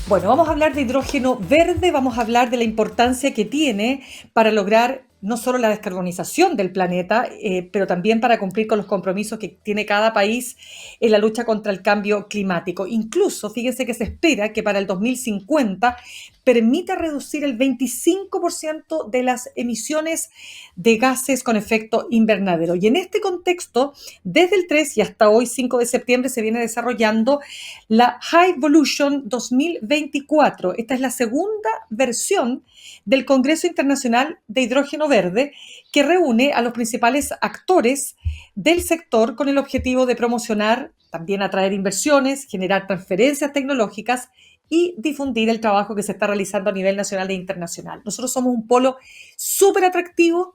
Bueno, vamos a hablar de hidrógeno verde, vamos a hablar de la importancia que tiene para lograr no solo la descarbonización del planeta, pero también para cumplir con los compromisos que tiene cada país en la lucha contra el cambio climático. Incluso, fíjense que se espera que para el 2050 permita reducir el 25% de las emisiones de gases con efecto invernadero. Y en este contexto, desde el 3 y hasta hoy, 5 de septiembre, se viene desarrollando la High Evolution 2024. Esta es la segunda versión del Congreso Internacional de Hidrógeno Verde, que reúne a los principales actores del sector con el objetivo de promocionar, también atraer inversiones, generar transferencias tecnológicas y difundir el trabajo que se está realizando a nivel nacional e internacional. Nosotros somos un polo súper atractivo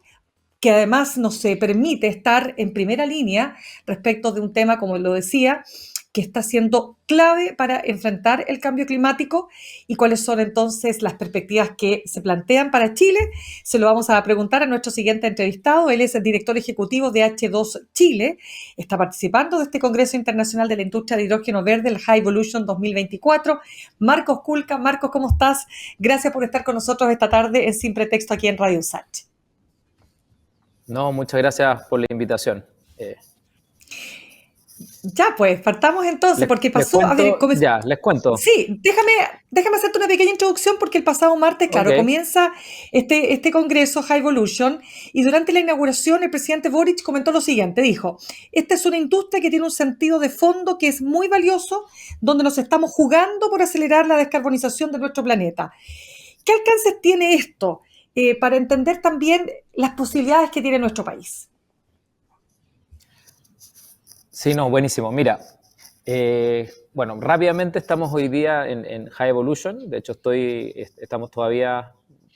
que además nos permite estar en primera línea respecto de un tema, como lo decía, que está siendo clave para enfrentar el cambio climático y cuáles son entonces las perspectivas que se plantean para Chile. Se lo vamos a preguntar a nuestro siguiente entrevistado. Él es el director ejecutivo de H2 Chile. Está participando de este Congreso Internacional de la Industria de Hidrógeno Verde, el High Evolution 2024. Marcos Kulka. Marcos, ¿cómo estás? Gracias por estar con nosotros esta tarde en Sin Pretexto aquí en Radio Sachi. No, muchas gracias por la invitación. Ya, pues, partamos entonces, porque Les pasó, a ver, cuento, ya, les cuento. sí, déjame hacerte una pequeña introducción porque el pasado martes, Ok, claro, comienza este congreso High Evolution y durante la inauguración el presidente Boric comentó lo siguiente, dijo, esta es una industria que tiene un sentido de fondo que es muy valioso, donde nos estamos jugando por acelerar la descarbonización de nuestro planeta. ¿Qué alcances tiene esto para entender también las posibilidades que tiene nuestro país? sí, no, buenísimo. Mira, bueno, rápidamente estamos hoy día en High Evolution. De hecho, estamos todavía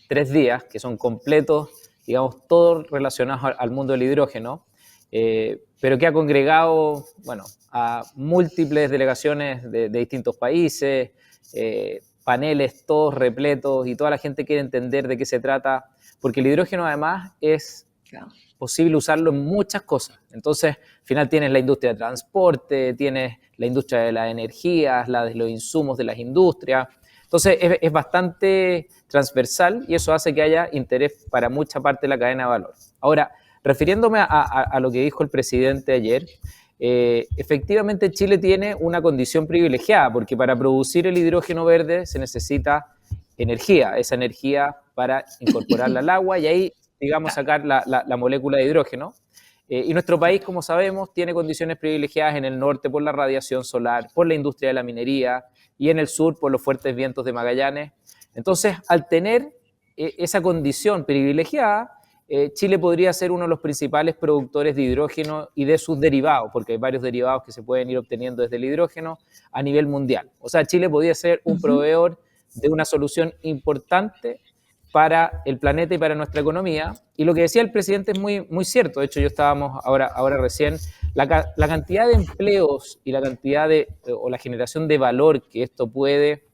3 días que son completos, digamos, todos relacionados al mundo del hidrógeno, pero que ha congregado, bueno, a múltiples delegaciones de distintos países, paneles todos repletos y toda la gente quiere entender de qué se trata, porque el hidrógeno además es posible usarlo en muchas cosas. Entonces, al final tienes la industria de transporte, tienes la industria de las energías, la de los insumos de las industrias. Entonces, es bastante transversal y eso hace que haya interés para mucha parte de la cadena de valor. Ahora, refiriéndome a lo que dijo el presidente ayer, efectivamente Chile tiene una condición privilegiada porque para producir el hidrógeno verde se necesita energía, esa energía para incorporarla al agua y ahí digamos, sacar la molécula de hidrógeno. Y nuestro país, como sabemos, tiene condiciones privilegiadas en el norte por la radiación solar, por la industria de la minería y en el sur por los fuertes vientos de Magallanes. Entonces, al tener esa condición privilegiada, Chile podría ser uno de los principales productores de hidrógeno y de sus derivados, porque hay varios derivados que se pueden ir obteniendo desde el hidrógeno a nivel mundial. O sea, Chile podría ser un proveedor de una solución importante para el planeta y para nuestra economía. Y lo que decía el presidente es muy, muy cierto. De hecho, yo estábamos ahora recién, la cantidad de empleos y la cantidad o la generación de valor que esto puede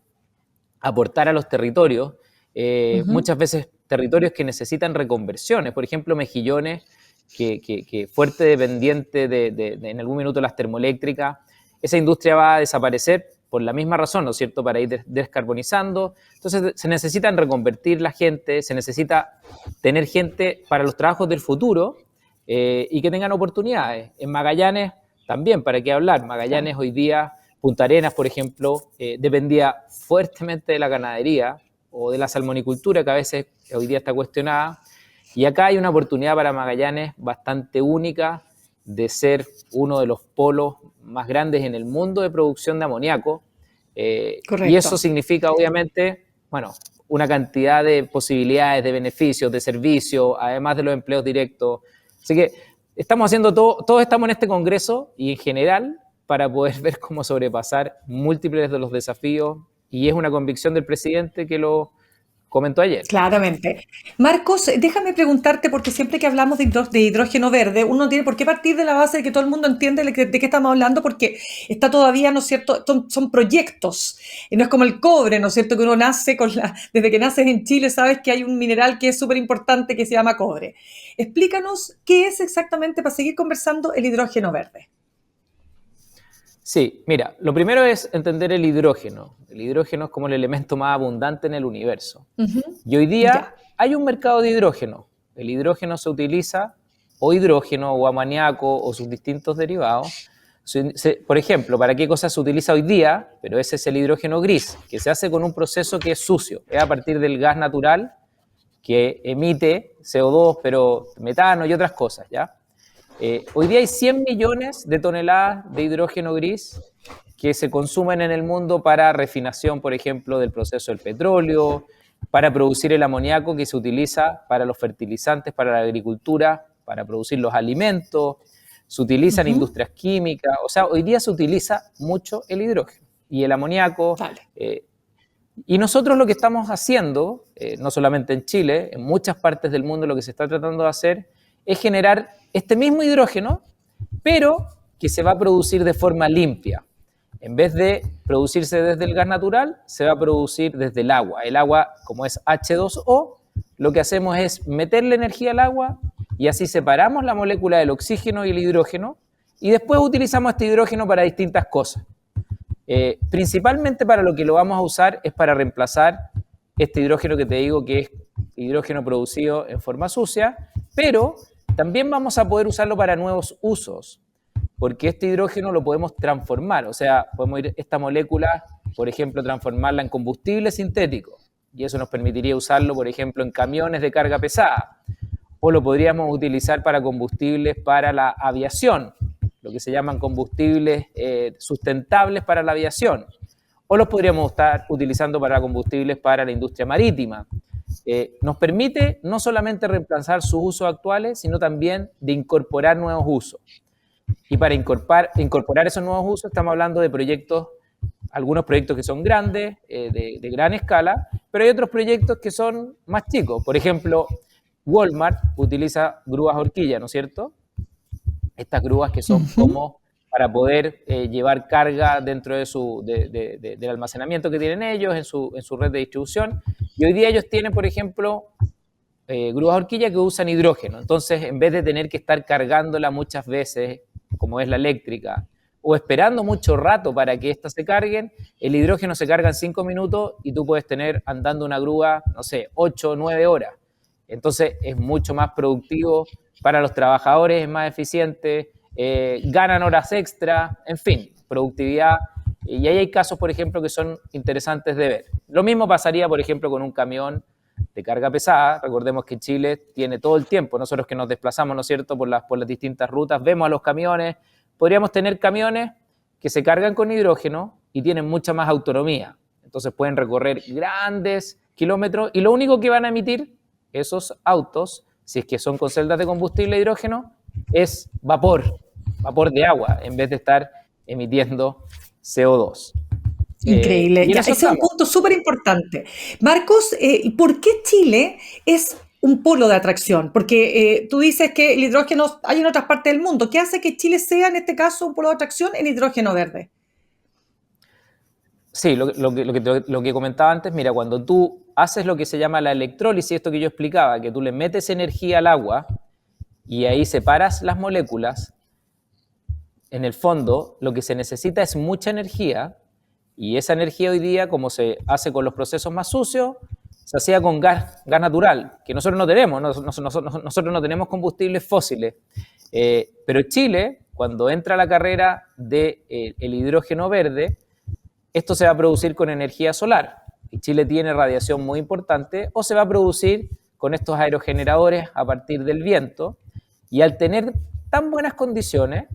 aportar a los territorios, muchas veces territorios que necesitan reconversiones. Por ejemplo, Mejillones, que fuerte dependiente de en algún minuto las termoeléctricas, esa industria va a desaparecer por la misma razón, ¿no es cierto?, para ir descarbonizando. Entonces se necesitan reconvertir la gente, se necesita tener gente para los trabajos del futuro y que tengan oportunidades. En Magallanes también, ¿para qué hablar? Magallanes hoy día, Punta Arenas, por ejemplo, dependía fuertemente de la ganadería o de la salmonicultura, que a veces hoy día está cuestionada. Y acá hay una oportunidad para Magallanes bastante única de ser uno de los polos más grandes en el mundo de producción de amoníaco. Y eso significa, obviamente, bueno, una cantidad de posibilidades, de beneficios, de servicios, además de los empleos directos. Así que estamos haciendo todos estamos en este congreso y en general para poder ver cómo sobrepasar múltiples de los desafíos y es una convicción del presidente que lo comentó ayer. Claramente. Marcos, déjame preguntarte, porque siempre que hablamos de hidrógeno verde, uno tiene por qué partir de la base de que todo el mundo entiende de qué estamos hablando, porque está todavía, ¿no es cierto?, son proyectos. Y no es como el cobre, ¿no es cierto?, que uno nace desde que naces en Chile sabes que hay un mineral que es súper importante que se llama cobre. Explícanos qué es exactamente, para seguir conversando, el hidrógeno verde. Sí, mira, lo primero es entender el hidrógeno. El hidrógeno es como el elemento más abundante en el universo. Ujú. Y hoy día Ya. hay un mercado de hidrógeno. El hidrógeno se utiliza, o hidrógeno, o amoníaco, o sus distintos derivados. Por ejemplo, ¿para qué cosa se utiliza hoy día? Pero ese es el hidrógeno gris, que se hace con un proceso que es sucio. Es a partir del gas natural que emite CO2, pero metano y otras cosas, ¿ya? Hoy día hay 100 millones de toneladas de hidrógeno gris que se consumen en el mundo para refinación, por ejemplo, del proceso del petróleo, para producir el amoníaco que se utiliza para los fertilizantes, para la agricultura, para producir los alimentos, se utiliza en Ujú. industrias químicas, o sea, hoy día se utiliza mucho el hidrógeno y el amoníaco. Vale. Y nosotros lo que estamos haciendo, no solamente en Chile, en muchas partes del mundo lo que se está tratando de hacer es generar este mismo hidrógeno, pero que se va a producir de forma limpia. En vez de producirse desde el gas natural, se va a producir desde el agua. El agua, como es H2O, lo que hacemos es meterle energía al agua y así separamos la molécula del oxígeno y el hidrógeno y después utilizamos este hidrógeno para distintas cosas. Principalmente para lo que lo vamos a usar es para reemplazar este hidrógeno que te digo que es hidrógeno producido en forma sucia, pero también vamos a poder usarlo para nuevos usos, porque este hidrógeno lo podemos transformar, o sea, podemos ir esta molécula, por ejemplo, transformarla en combustible sintético, y eso nos permitiría usarlo, por ejemplo, en camiones de carga pesada, o lo podríamos utilizar para combustibles para la aviación, lo que se llaman combustibles sustentables para la aviación, o los podríamos estar utilizando para combustibles para la industria marítima. Nos permite no solamente reemplazar sus usos actuales, sino también de incorporar nuevos usos. Y para incorporar esos nuevos usos estamos hablando de proyectos, algunos proyectos que son grandes, de gran escala, pero hay otros proyectos que son más chicos. Por ejemplo, Walmart utiliza grúas horquilla, ¿no es cierto? Estas grúas que son Ujú. como para poder llevar carga dentro del almacenamiento que tienen ellos en su red de distribución. Y hoy día ellos tienen, por ejemplo, grúas horquilla que usan hidrógeno. Entonces, en vez de tener que estar cargándola muchas veces, como es la eléctrica, o esperando mucho rato para que éstas se carguen, el hidrógeno se carga en 5 minutos y tú puedes tener andando una grúa, no sé, 8 o 9 horas. Entonces, es mucho más productivo para los trabajadores, es más eficiente, ganan horas extra, en fin, productividad. Y ahí hay casos, por ejemplo, que son interesantes de ver. Lo mismo pasaría, por ejemplo, con un camión de carga pesada. Recordemos que Chile tiene todo el tiempo, nosotros que nos desplazamos, ¿no es cierto?, por las distintas rutas, vemos a los camiones, podríamos tener camiones que se cargan con hidrógeno y tienen mucha más autonomía. Entonces pueden recorrer grandes kilómetros y lo único que van a emitir esos autos, si es que son con celdas de combustible e hidrógeno, es vapor de agua, en vez de estar emitiendo CO2. Increíble. Y en Ya, eso ese es un estamos. punto súper importante. Marcos, ¿y por qué Chile es un polo de atracción? Porque tú dices que el hidrógeno hay en otras partes del mundo. ¿Qué hace que Chile sea, en este caso, un polo de atracción en hidrógeno verde? Sí, lo que comentaba antes, mira, cuando tú haces lo que se llama la electrólisis, esto que yo explicaba, que tú le metes energía al agua y ahí separas las moléculas, en el fondo lo que se necesita es mucha energía y esa energía hoy día, como se hace con los procesos más sucios, se hacía con gas natural, que nosotros no tenemos, nosotros no tenemos combustibles fósiles. Pero Chile, cuando entra a la carrera del hidrógeno verde, esto se va a producir con energía solar. Y Chile tiene radiación muy importante, o se va a producir con estos aerogeneradores a partir del viento. Y al tener tan buenas condiciones,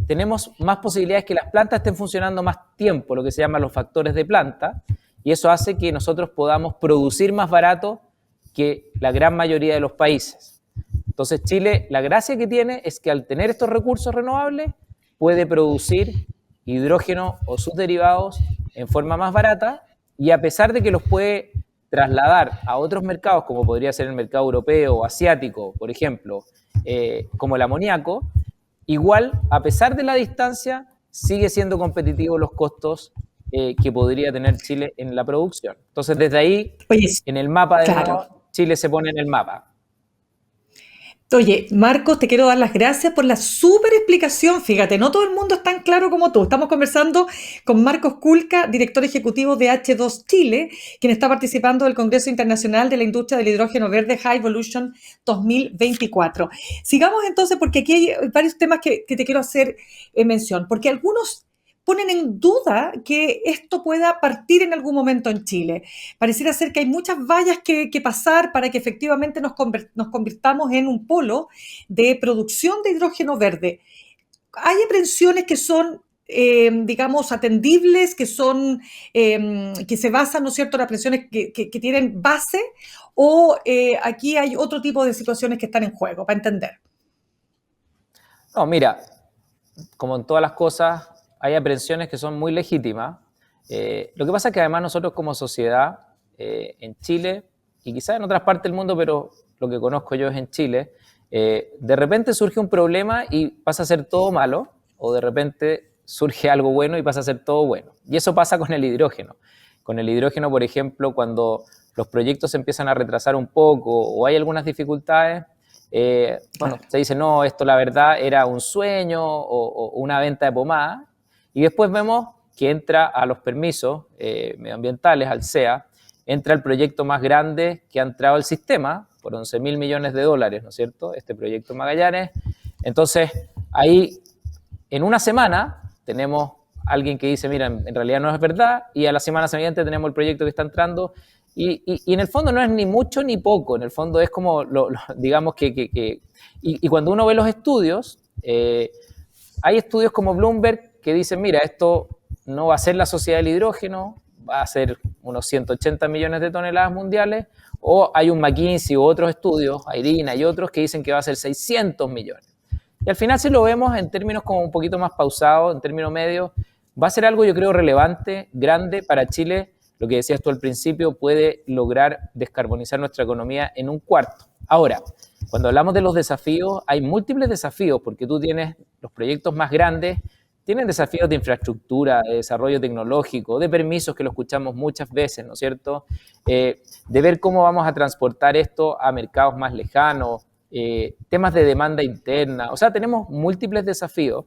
tenemos más posibilidades que las plantas estén funcionando más tiempo, lo que se llaman los factores de planta, y eso hace que nosotros podamos producir más barato que la gran mayoría de los países. Entonces Chile, la gracia que tiene es que al tener estos recursos renovables, puede producir hidrógeno o sus derivados en forma más barata y a pesar de que los puede trasladar a otros mercados, como podría ser el mercado europeo o asiático, por ejemplo, como el amoníaco, igual, a pesar de la distancia, sigue siendo competitivo los costos que podría tener Chile en la producción. Entonces, desde ahí, Oye, en el mapa de claro. nuevo, Chile se pone en el mapa. Oye, Marcos, te quiero dar las gracias por la súper explicación. Fíjate, no todo el mundo es tan claro como tú. Estamos conversando con Marcos Culca, director ejecutivo de H2 Chile, quien está participando del Congreso Internacional de la Industria del Hidrógeno Verde High Evolution 2024. Sigamos entonces, porque aquí hay varios temas que te quiero hacer mención, porque algunos ponen en duda que esto pueda partir en algún momento en Chile. Pareciera ser que hay muchas vallas que pasar para que efectivamente nos convirtamos en un polo de producción de hidrógeno verde. Hay aprensiones que son, digamos, atendibles, que se basan, ¿no es cierto?, en aprensiones que tienen base, o aquí hay otro tipo de situaciones que están en juego, para entender. No, mira, como en todas las cosas, hay aprensiones que son muy legítimas. Lo que pasa es que además nosotros como sociedad, en Chile, y quizás en otras partes del mundo, pero lo que conozco yo es en Chile, de repente surge un problema y pasa a ser todo malo, o de repente surge algo bueno y pasa a ser todo bueno. Y eso pasa con el hidrógeno. Con el hidrógeno, por ejemplo, cuando los proyectos se empiezan a retrasar un poco o hay algunas dificultades, bueno, se dice, no, esto la verdad era un sueño o una venta de pomada, y después vemos que entra a los permisos medioambientales, al CEA, entra el proyecto más grande que ha entrado al sistema, por 11.000 millones de dólares, ¿no es cierto?, este proyecto Magallanes. Entonces, ahí, en una semana, tenemos alguien que dice, mira, en realidad no es verdad, y a la semana siguiente tenemos el proyecto que está entrando, y en el fondo no es ni mucho ni poco, en el fondo es como, digamos y cuando uno ve los estudios, hay estudios como Bloomberg que dicen, mira, esto no va a ser la sociedad del hidrógeno, va a ser unos 180 millones de toneladas mundiales, o hay un McKinsey u otros estudios, IRINA y otros, que dicen que va a ser 600 millones. Y al final, si lo vemos en términos como un poquito más pausados, en términos medios, va a ser algo, yo creo, relevante, grande para Chile. Lo que decías tú al principio, puede lograr descarbonizar nuestra economía en un cuarto. Ahora, cuando hablamos de los desafíos, hay múltiples desafíos, porque tú tienes los proyectos más grandes, tienen desafíos de infraestructura, de desarrollo tecnológico, de permisos, que lo escuchamos muchas veces, ¿no es cierto? De ver cómo vamos a transportar esto a mercados más lejanos, temas de demanda interna. O sea, tenemos múltiples desafíos.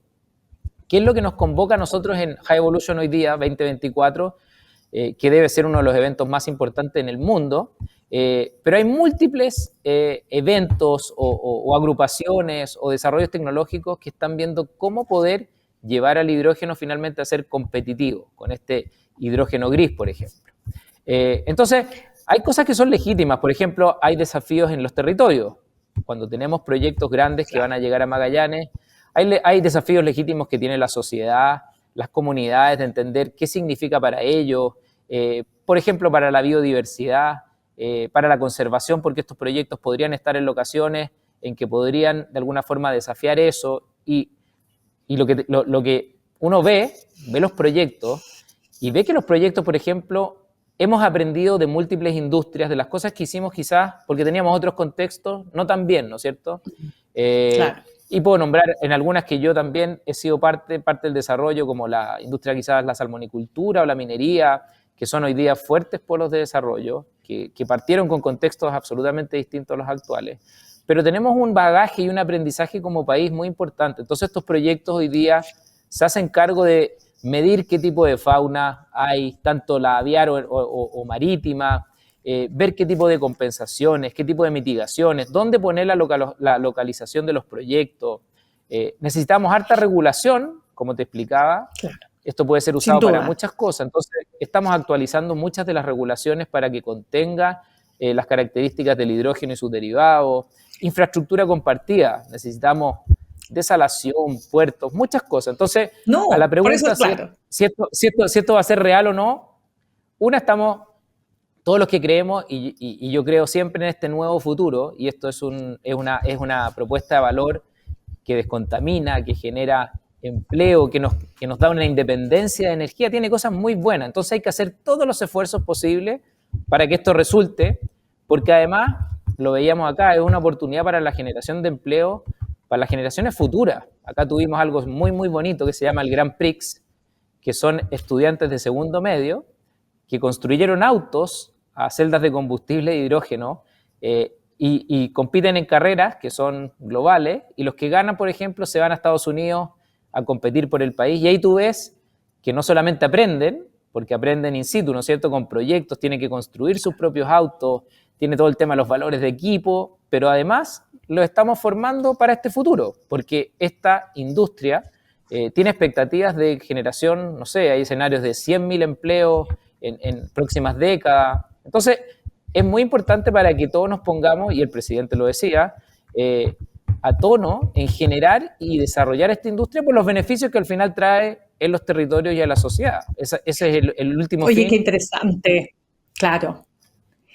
¿Qué es lo que nos convoca a nosotros en High Evolution hoy día, 2024? Que debe ser uno de los eventos más importantes en el mundo, pero hay múltiples eventos o agrupaciones o desarrollos tecnológicos que están viendo cómo poder llevar al hidrógeno finalmente a ser competitivo, con este hidrógeno gris, por ejemplo. Entonces, hay cosas que son legítimas. Por ejemplo, hay desafíos en los territorios. Cuando tenemos proyectos grandes que van a llegar a Magallanes, hay desafíos legítimos que tiene la sociedad, las comunidades, de entender qué significa para ellos, por ejemplo, para la biodiversidad, para la conservación, porque estos proyectos podrían estar en locaciones en que podrían de alguna forma desafiar eso, y lo que uno ve los proyectos, y ve que los proyectos, por ejemplo, hemos aprendido de múltiples industrias, de las cosas que hicimos quizás porque teníamos otros contextos, no tan bien, ¿no es cierto? Claro. Y puedo nombrar en algunas que yo también he sido parte del desarrollo, como la industria quizás la salmonicultura o la minería, que son hoy día fuertes polos de desarrollo, que partieron con contextos absolutamente distintos a los actuales. Pero tenemos un bagaje y un aprendizaje como país muy importante. Entonces estos proyectos hoy día se hacen cargo de medir qué tipo de fauna hay, tanto la aviar o marítima, ver qué tipo de compensaciones, qué tipo de mitigaciones, dónde poner la localización de los proyectos. Necesitamos harta regulación, como te explicaba. Claro. Esto puede ser usado para muchas cosas. Entonces, estamos actualizando muchas de las regulaciones para que contenga las características del hidrógeno y sus derivados. Infraestructura compartida. Necesitamos desalación, puertos, muchas cosas. Entonces, no, a la pregunta claro. si esto va a ser real o no, estamos todos los que creemos, y yo creo siempre en este nuevo futuro, y esto es una propuesta de valor que descontamina, que genera empleo, que nos da una independencia de energía, tiene cosas muy buenas. Entonces hay que hacer todos los esfuerzos posibles para que esto resulte, porque además, lo veíamos acá, es una oportunidad para la generación de empleo, para las generaciones futuras. Acá tuvimos algo muy, muy bonito que se llama el Grand Prix, que son estudiantes de segundo medio que construyeron autos a celdas de combustible de hidrógeno, y compiten en carreras que son globales, y los que ganan, por ejemplo, se van a Estados Unidos a competir por el país, y ahí tú ves que no solamente aprenden, porque aprenden in situ, ¿no es cierto?, con proyectos, tienen que construir sus propios autos, tiene todo el tema de los valores de equipo, pero además los estamos formando para este futuro, porque esta industria tiene expectativas de generación, no sé, hay escenarios de 100.000 empleos en próximas décadas. Entonces, es muy importante para que todos nos pongamos, y el presidente lo decía, a tono en generar y desarrollar esta industria por los beneficios que al final trae en los territorios y a la sociedad. Ese es el último Oye, fin. qué interesante. Claro.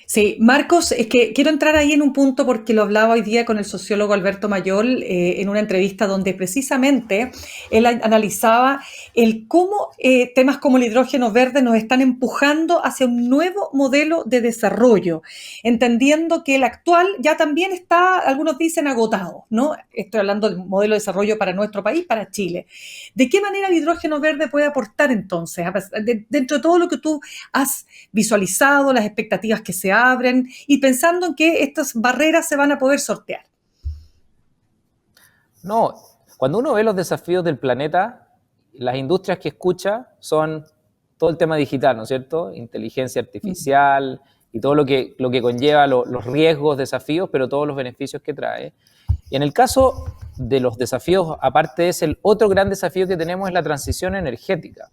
Sí, Marcos, es que quiero entrar ahí en un punto porque lo hablaba hoy día con el sociólogo Alberto Mayol en una entrevista donde precisamente él analizaba el cómo temas como el hidrógeno verde nos están empujando hacia un nuevo modelo de desarrollo, entendiendo que el actual ya también está, algunos dicen, agotado, ¿no? Estoy hablando del modelo de desarrollo para nuestro país, para Chile. ¿De qué manera el hidrógeno verde puede aportar entonces, dentro de todo lo que tú has visualizado, las expectativas que se abren y pensando en que estas barreras se van a poder sortear? No, cuando uno ve los desafíos del planeta, las industrias que escucha son todo el tema digital, ¿no es cierto? Inteligencia artificial y todo lo que conlleva los riesgos, desafíos, pero todos los beneficios que trae. Y en el caso de los desafíos, aparte es el otro gran desafío que tenemos es la transición energética.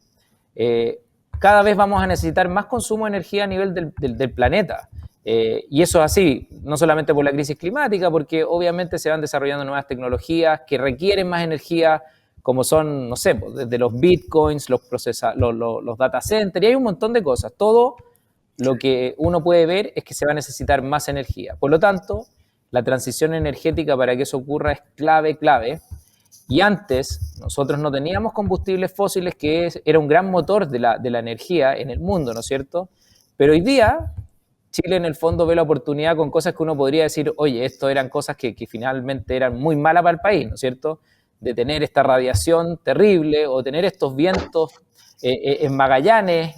Cada vez vamos a necesitar más consumo de energía a nivel del planeta. Y eso es así, no solamente por la crisis climática, porque obviamente se van desarrollando nuevas tecnologías que requieren más energía, como son, no sé, desde los bitcoins, los data centers, y hay un montón de cosas. Todo lo que uno puede ver es que se va a necesitar más energía. Por lo tanto, la transición energética para que eso ocurra es clave. Y antes nosotros no teníamos combustibles fósiles, que era un gran motor de la energía en el mundo, ¿no es cierto? Pero hoy día Chile en el fondo ve la oportunidad con cosas que uno podría decir, oye, esto eran cosas que finalmente eran muy malas para el país, ¿no es cierto? De tener esta radiación terrible o tener estos vientos en Magallanes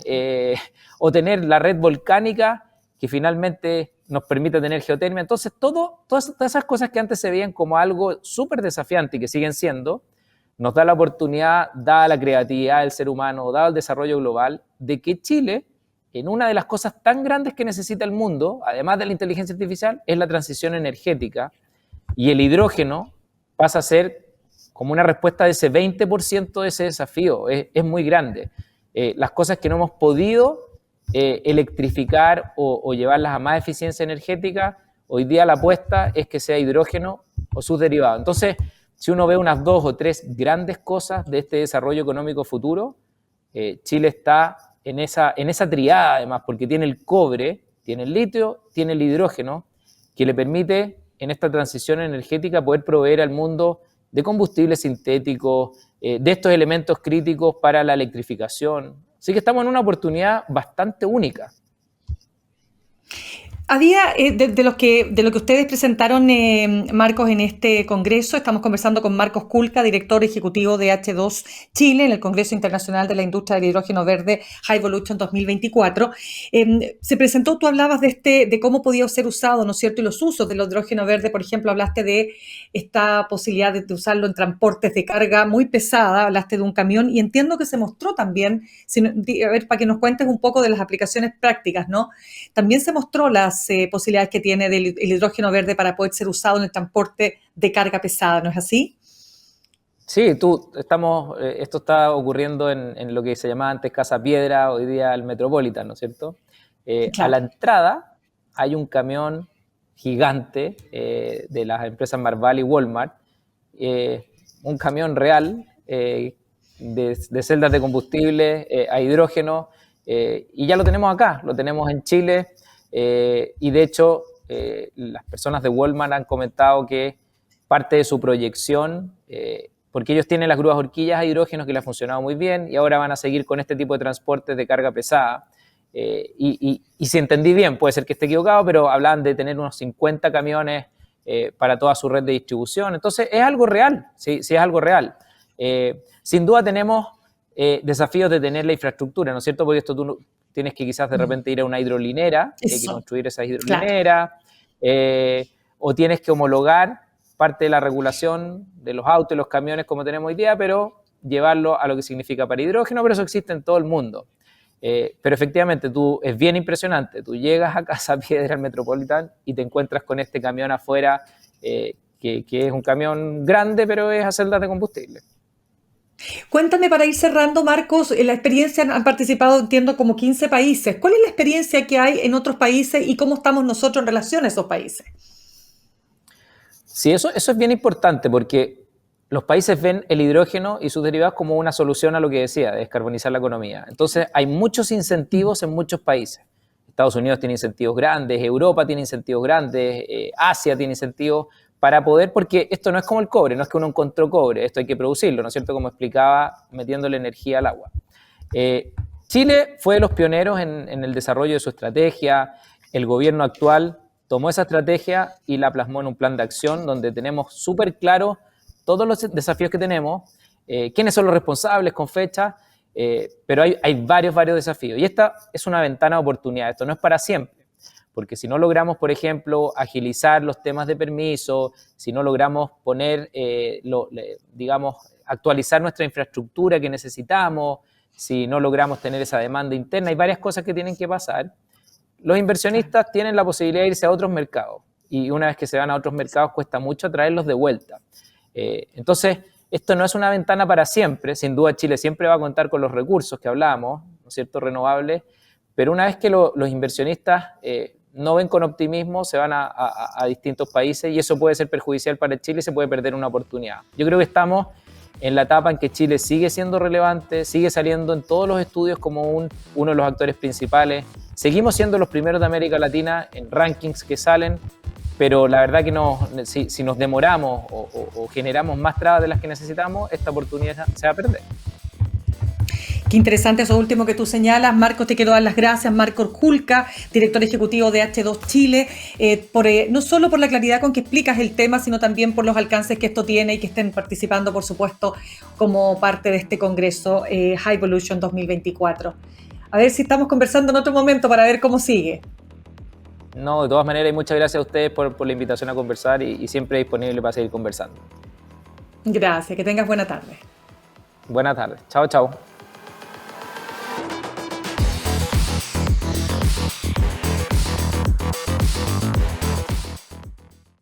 o tener la red volcánica que finalmente nos permite tener geotermia. Entonces, todas esas cosas que antes se veían como algo súper desafiante y que siguen siendo, nos da la oportunidad, dada la creatividad del ser humano, dado el desarrollo global, de que Chile, en una de las cosas tan grandes que necesita el mundo, además de la inteligencia artificial, es la transición energética, y el hidrógeno pasa a ser como una respuesta de ese 20% de ese desafío. Es muy grande. Las cosas que no hemos podido electrificar o llevarlas a más eficiencia energética, hoy día la apuesta es que sea hidrógeno o sus derivados. Entonces, si uno ve unas 2 o 3 grandes cosas de este desarrollo económico futuro, Chile está en esa triada, además, porque tiene el cobre, tiene el litio, tiene el hidrógeno, que le permite en esta transición energética poder proveer al mundo de combustibles sintéticos, de estos elementos críticos para la electrificación. Así que estamos en una oportunidad bastante única. Había, de lo que ustedes presentaron, Marcos, en este congreso, estamos conversando con Marcos Kulka, director ejecutivo de H2 Chile, en el Congreso Internacional de la Industria del Hidrógeno Verde High Evolution 2024. Se presentó, tú hablabas de cómo podía ser usado, ¿no es cierto? Y los usos del hidrógeno verde, por ejemplo, hablaste de esta posibilidad de usarlo en transportes de carga muy pesada, hablaste de un camión, y entiendo que se mostró también, a ver, para que nos cuentes un poco de las aplicaciones prácticas, ¿no? También se mostró las posibilidades que tiene el hidrógeno verde para poder ser usado en el transporte de carga pesada, ¿no es así? Sí, esto está ocurriendo en lo que se llamaba antes Casa Piedra, hoy día el Metropolitan, ¿no es cierto? A la Claro. entrada hay un camión gigante de las empresas Marval y Walmart, un camión real de celdas de combustible a hidrógeno, y ya lo tenemos acá, lo tenemos en Chile, y de hecho las personas de Walmart han comentado que parte de su proyección, porque ellos tienen las grúas horquillas a hidrógeno que les ha funcionado muy bien y ahora van a seguir con este tipo de transportes de carga pesada. Y si entendí bien, puede ser que esté equivocado, pero hablan de tener unos 50 camiones para toda su red de distribución. Entonces, es algo real, sí es algo real. Sin duda tenemos desafíos de tener la infraestructura, ¿no es cierto? Porque esto tú tienes que quizás de repente ir a una hidrolinera, hay que construir esa hidrolinera. Claro. o tienes que homologar parte de la regulación de los autos y los camiones como tenemos hoy día, pero llevarlo a lo que significa para hidrógeno, pero eso existe en todo el mundo. Pero efectivamente, es bien impresionante. Tú llegas a Casa Piedra, al Metropolitan, y te encuentras con este camión afuera, que es un camión grande, pero es a celdas de combustible. Cuéntame para ir cerrando, Marcos, la experiencia han participado, entiendo, como 15 países. ¿Cuál es la experiencia que hay en otros países y cómo estamos nosotros en relación a esos países? Sí, eso es bien importante porque los países ven el hidrógeno y sus derivados como una solución a lo que decía, de descarbonizar la economía. Entonces, hay muchos incentivos en muchos países. Estados Unidos tiene incentivos grandes, Europa tiene incentivos grandes, Asia tiene incentivos para poder, porque esto no es como el cobre, no es que uno encontró cobre, esto hay que producirlo, ¿no es cierto? Como explicaba, metiéndole energía al agua. Chile fue de los pioneros en el desarrollo de su estrategia. El gobierno actual tomó esa estrategia y la plasmó en un plan de acción donde tenemos súper claro todos los desafíos que tenemos, quiénes son los responsables con fecha, pero hay varios desafíos. Y esta es una ventana de oportunidad, esto no es para siempre. Porque si no logramos, por ejemplo, agilizar los temas de permiso, si no logramos digamos, actualizar nuestra infraestructura que necesitamos, si no logramos tener esa demanda interna, hay varias cosas que tienen que pasar. Los inversionistas tienen la posibilidad de irse a otros mercados y una vez que se van a otros mercados cuesta mucho traerlos de vuelta. Entonces, esto no es una ventana para siempre. Sin duda, Chile siempre va a contar con los recursos que hablábamos, ¿no es cierto?, renovables, pero una vez que los inversionistas no ven con optimismo, se van a distintos países y eso puede ser perjudicial para Chile y se puede perder una oportunidad. Yo creo que estamos en la etapa en que Chile sigue siendo relevante, sigue saliendo en todos los estudios como uno de los actores principales. Seguimos siendo los primeros de América Latina en rankings que salen, pero la verdad que si nos demoramos o generamos más trabas de las que necesitamos, esta oportunidad se va a perder. Qué interesante eso último que tú señalas. Marcos, te quiero dar las gracias. Marcos Julca, director ejecutivo de H2 Chile, no solo por la claridad con que explicas el tema, sino también por los alcances que esto tiene y que estén participando, por supuesto, como parte de este congreso High Evolution 2024. A ver si estamos conversando en otro momento para ver cómo sigue. No, de todas maneras, y muchas gracias a ustedes por la invitación a conversar y siempre disponible para seguir conversando. Gracias, que tengas buena tarde. Buenas tardes. Chao, chao.